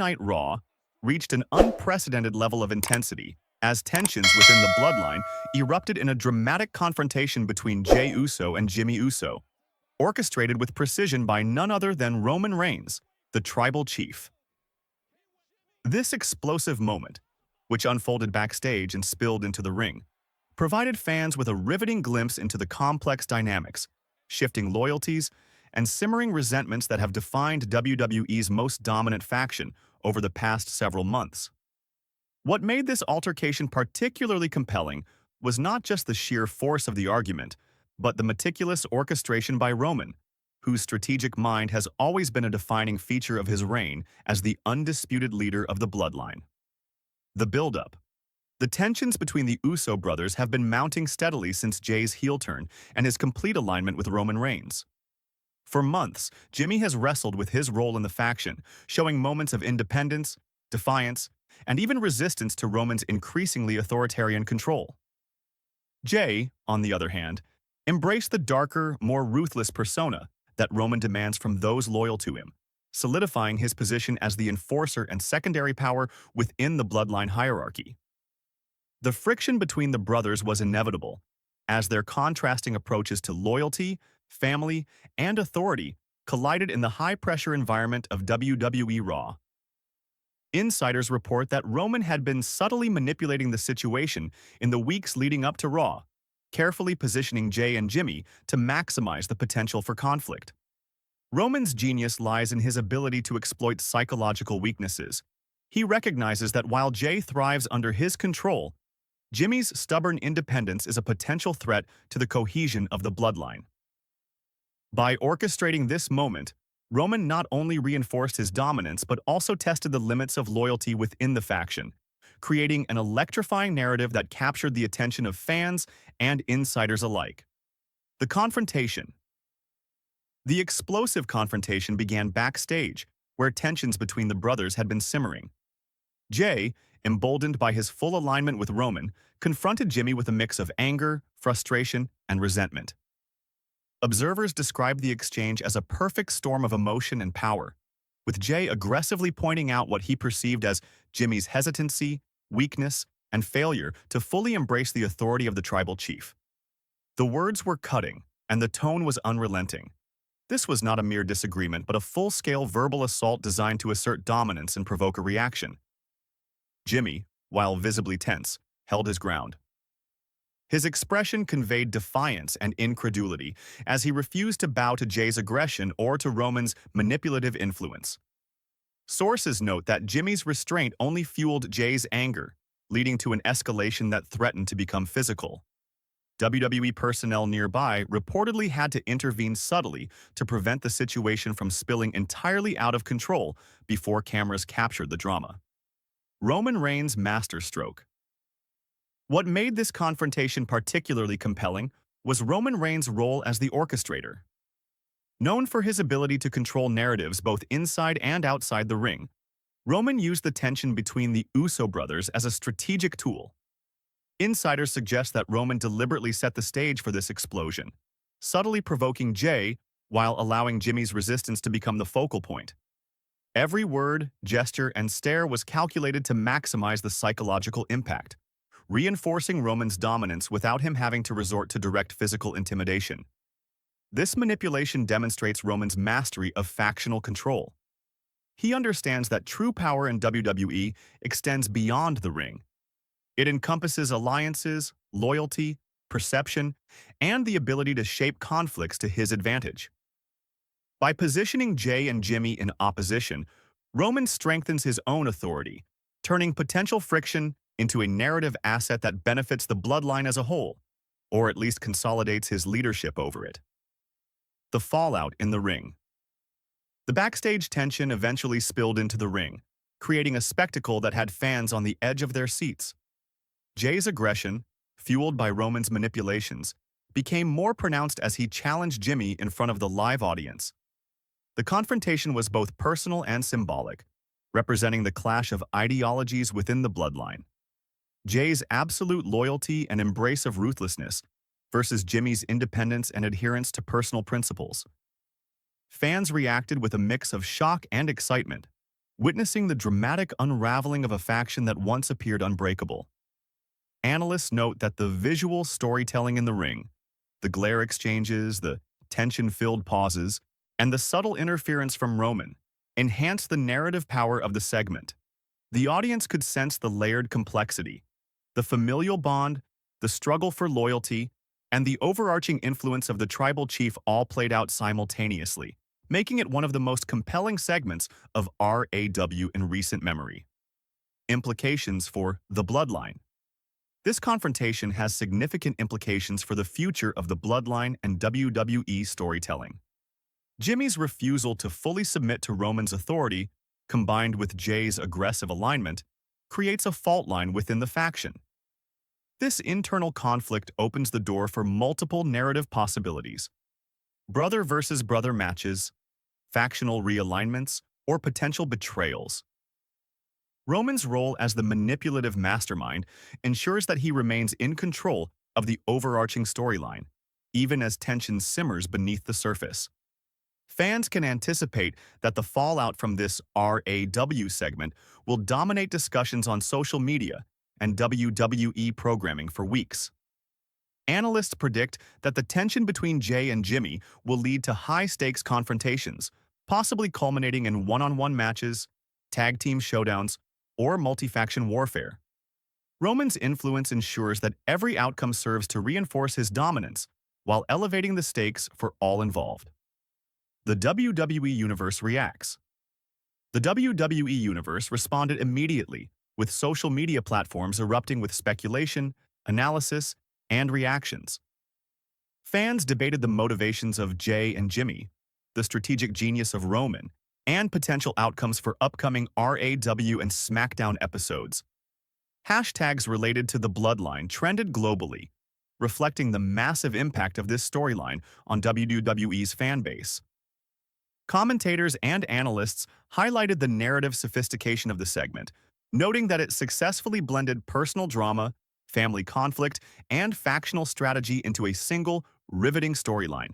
Night Raw reached an unprecedented level of intensity as tensions within the bloodline erupted in a dramatic confrontation between Jey Uso and Jimmy Uso, orchestrated with precision by none other than Roman Reigns, the tribal chief. This explosive moment, which unfolded backstage and spilled into the ring, provided fans with a riveting glimpse into the complex dynamics, shifting loyalties, and simmering resentments that have defined WWE's most dominant faction over the past several months. What made this altercation particularly compelling was not just the sheer force of the argument, but the meticulous orchestration by Roman, whose strategic mind has always been a defining feature of his reign as the undisputed leader of the bloodline. The build-up. The tensions between the Uso brothers have been mounting steadily since Jey's heel turn and his complete alignment with Roman Reigns. For months, Jimmy has wrestled with his role in the faction, showing moments of independence, defiance, and even resistance to Roman's increasingly authoritarian control. Jey, on the other hand, embraced the darker, more ruthless persona that Roman demands from those loyal to him, solidifying his position as the enforcer and secondary power within the bloodline hierarchy. The friction between the brothers was inevitable, as their contrasting approaches to loyalty, family, and authority collided in the high-pressure environment of WWE Raw. Insiders report that Roman had been subtly manipulating the situation in the weeks leading up to Raw, carefully positioning Jey and Jimmy to maximize the potential for conflict. Roman's genius lies in his ability to exploit psychological weaknesses. He recognizes that while Jey thrives under his control, Jimmy's stubborn independence is a potential threat to the cohesion of the bloodline. By orchestrating this moment, Roman not only reinforced his dominance but also tested the limits of loyalty within the faction, creating an electrifying narrative that captured the attention of fans and insiders alike. The confrontation. The explosive confrontation began backstage, where tensions between the brothers had been simmering. Jey, emboldened by his full alignment with Roman, confronted Jimmy with a mix of anger, frustration, and resentment. Observers described the exchange as a perfect storm of emotion and power, with Jey aggressively pointing out what he perceived as Jimmy's hesitancy, weakness, and failure to fully embrace the authority of the tribal chief. The words were cutting, and the tone was unrelenting. This was not a mere disagreement, but a full-scale verbal assault designed to assert dominance and provoke a reaction. Jimmy, while visibly tense, held his ground. His expression conveyed defiance and incredulity, as he refused to bow to Jey's aggression or to Roman's manipulative influence. Sources note that Jimmy's restraint only fueled Jey's anger, leading to an escalation that threatened to become physical. WWE personnel nearby reportedly had to intervene subtly to prevent the situation from spilling entirely out of control before cameras captured the drama. Roman Reigns' masterstroke. What made this confrontation particularly compelling was Roman Reigns' role as the orchestrator. Known for his ability to control narratives both inside and outside the ring, Roman used the tension between the Uso brothers as a strategic tool. Insiders suggest that Roman deliberately set the stage for this explosion, subtly provoking Jey while allowing Jimmy's resistance to become the focal point. Every word, gesture, and stare was calculated to maximize the psychological impact, reinforcing Roman's dominance without him having to resort to direct physical intimidation. This manipulation demonstrates Roman's mastery of factional control. He understands that true power in WWE extends beyond the ring. It encompasses alliances, loyalty, perception, and the ability to shape conflicts to his advantage. By positioning Jey and Jimmy in opposition, Roman strengthens his own authority, turning potential friction into a narrative asset that benefits the bloodline as a whole, or at least consolidates his leadership over it. The fallout in the ring. The backstage tension eventually spilled into the ring, creating a spectacle that had fans on the edge of their seats. Jey's aggression, fueled by Roman's manipulations, became more pronounced as he challenged Jimmy in front of the live audience. The confrontation was both personal and symbolic, representing the clash of ideologies within the bloodline. Jey's absolute loyalty and embrace of ruthlessness versus Jimmy's independence and adherence to personal principles. Fans reacted with a mix of shock and excitement, witnessing the dramatic unraveling of a faction that once appeared unbreakable. Analysts note that the visual storytelling in the ring, the glare exchanges, the tension-filled pauses, and the subtle interference from Roman enhance the narrative power of the segment. The audience could sense the layered complexity, the familial bond, the struggle for loyalty, and the overarching influence of the tribal chief all played out simultaneously, making it one of the most compelling segments of RAW in recent memory. Implications for the Bloodline. This confrontation has significant implications for the future of the Bloodline and WWE storytelling. Jimmy's refusal to fully submit to Roman's authority, combined with Jey's aggressive alignment, creates a fault line within the faction. This internal conflict opens the door for multiple narrative possibilities: brother versus brother matches, factional realignments, or potential betrayals. Roman's role as the manipulative mastermind ensures that he remains in control of the overarching storyline, even as tension simmers beneath the surface. Fans can anticipate that the fallout from this RAW segment will dominate discussions on social media and WWE programming for weeks. Analysts predict that the tension between Jey and Jimmy will lead to high-stakes confrontations, possibly culminating in one-on-one matches, tag team showdowns, or multi-faction warfare. Roman's influence ensures that every outcome serves to reinforce his dominance while elevating the stakes for all involved. The WWE Universe reacts. The WWE Universe responded immediately, with social media platforms erupting with speculation, analysis, and reactions. Fans debated the motivations of Jey and Jimmy, the strategic genius of Roman, and potential outcomes for upcoming RAW and SmackDown episodes. Hashtags related to the Bloodline trended globally, reflecting the massive impact of this storyline on WWE's fanbase. Commentators and analysts highlighted the narrative sophistication of the segment, noting that it successfully blended personal drama, family conflict, and factional strategy into a single, riveting storyline.